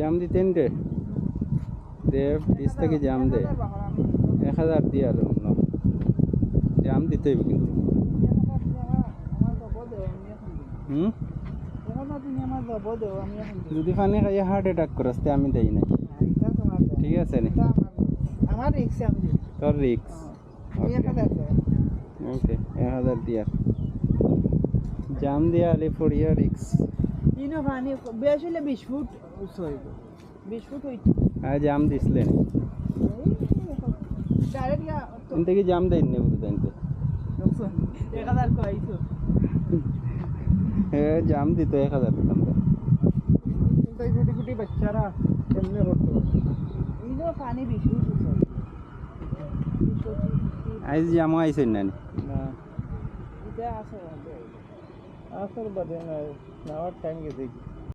জাম দিতেন রে দেব 30 থেকে জাম দে 1000 দিয়ে আর জাম দিতে হবে কিন্তু যদি পানি খাইয়ে হার্ট অ্যাটাক করস তে আমি দেই নাই ঠিক আছে নি আমার রিক্স আমি তোর রিক্স ওকে 1000 দিয়া জাম দিয়া আলে পড়িয়া রিক্স ইনো পানি বেশ হলে 20 ফুট উঁচু হইব 20 ফুট হইতো আর জাম দিছলেন ডাইরেক্ট ইয়া এনতে কি জাম দেন নে বুঝতে এনতে 1000 কইছো জাম দিত 1000 দিতাম কিন্তু এই গুটি গুটি বাচ্চারা এমনি হতো ইনো পানি 20 ফুট উঁচু আইজ জাম আইছেন না না এটা আছে আসর বাদে না নাওয়ার টাইম গেছে